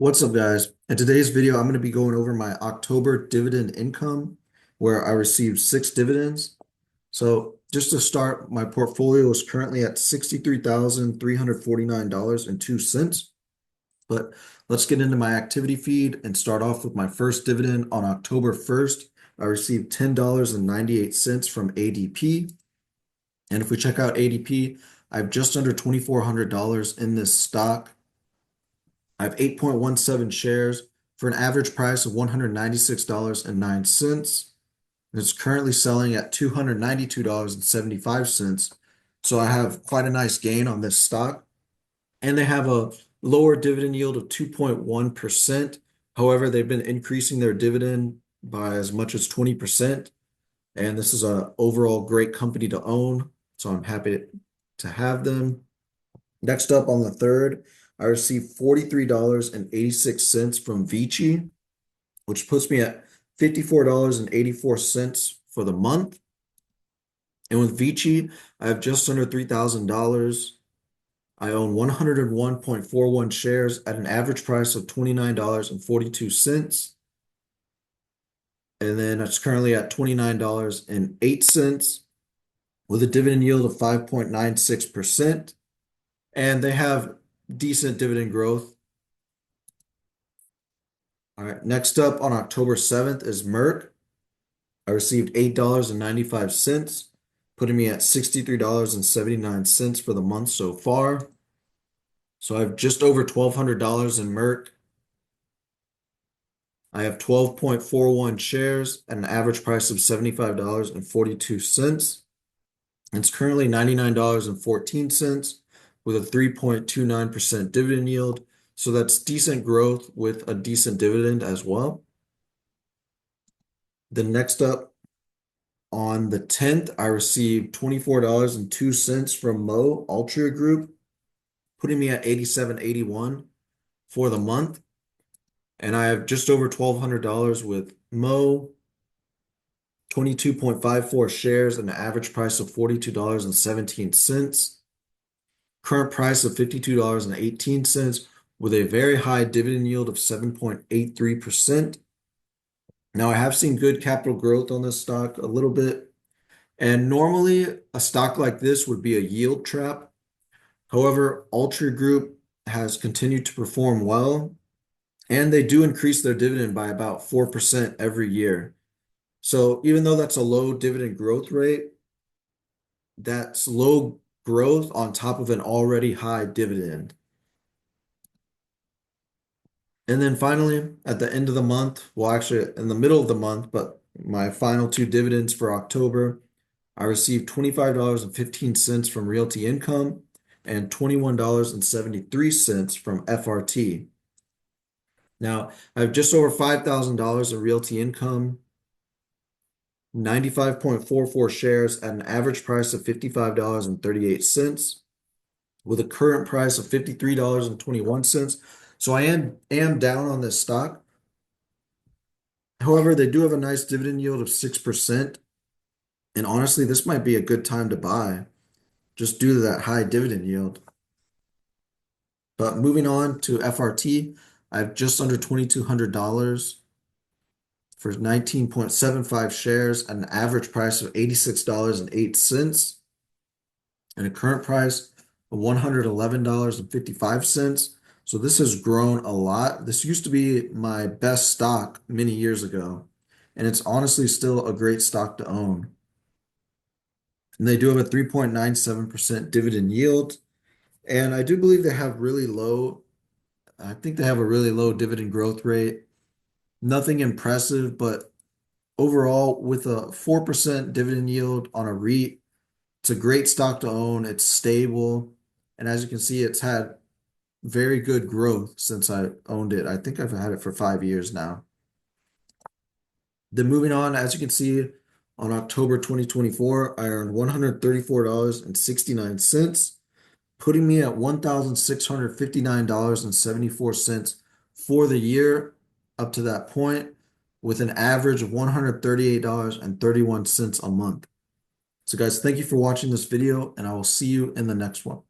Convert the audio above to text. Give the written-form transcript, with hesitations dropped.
What's up, guys? In today's video, I'm going to be going over my October dividend income, where I received 6 dividends. So just to start, my portfolio is currently at $63,349.02. But let's get into my activity feed and start off with my first dividend on October 1st. I received $10.98 from ADP. And if we check out ADP, I have just under $2,400 in this stock. I have 8.17 shares for an average price of $196.09. And it's currently selling at $292.75. So I have quite a nice gain on this stock. And they have a lower dividend yield of 2.1%. However, they've been increasing their dividend by as much as 20%. And this is a overall great company to own. So I'm happy to have them. Next up on the third, I received $43.86 from VICI, which puts me at $54.84 for the month. And with VICI, I have just under $3,000. I own 101.41 shares at an average price of $29.42. And then it's currently at $29.08 with a dividend yield of 5.96%. And they have decent dividend growth. All right, next up on October 7th is Merck. I received $8.95, putting me at $63.79 for the month so far. So I have just over $1,200 in Merck. I have 12.41 shares at an average price of $75.42. It's currently $99.14 with a 3.29% dividend yield. So that's decent growth with a decent dividend as well. The next up on the 10th, I received $24.02 from Mo Altria Group, putting me at $87.81 for the month. And I have just over $1,200 with Mo, 22.54 shares, and an average price of $42.17. Current price of $52.18 with a very high dividend yield of 7.83%. Now, I have seen good capital growth on this stock a little bit, and normally a stock like this would be a yield trap. However, Altria Group has continued to perform well, and they do increase their dividend by about 4% every year. So even though that's a low dividend growth rate, that's low growth on top of an already high dividend. And then finally, at the end of the month, well, actually in the middle of the month, but my final 2 dividends for October, I received $25.15 from Realty Income and $21.73 from FRT. Now, I have just over $5,000 in Realty Income, 95.44 shares at an average price of $55.38 with a current price of $53.21. So I am down on this stock. However, they do have a nice dividend yield of 6%. And honestly, this might be a good time to buy just due to that high dividend yield. But moving on to FRT, I have just under $2,200 for 19.75 shares at an average price of $86.08 and a current price of $111.55. So this has grown a lot. This used to be my best stock many years ago, and it's honestly still a great stock to own. And they do have a 3.97% dividend yield. And I do believe they have really low, I think they have a really low dividend growth rate. Nothing impressive, but overall, with a 4% dividend yield on a REIT, it's a great stock to own. It's stable. And as you can see, it's had very good growth since I owned it. I think I've had it for 5 years now. Then moving on, as you can see, on October 2024, I earned $134.69, putting me at $1,659.74 for the year up to that point, with an average of $138.31 a month. So guys, thank you for watching this video, and I will see you in the next one.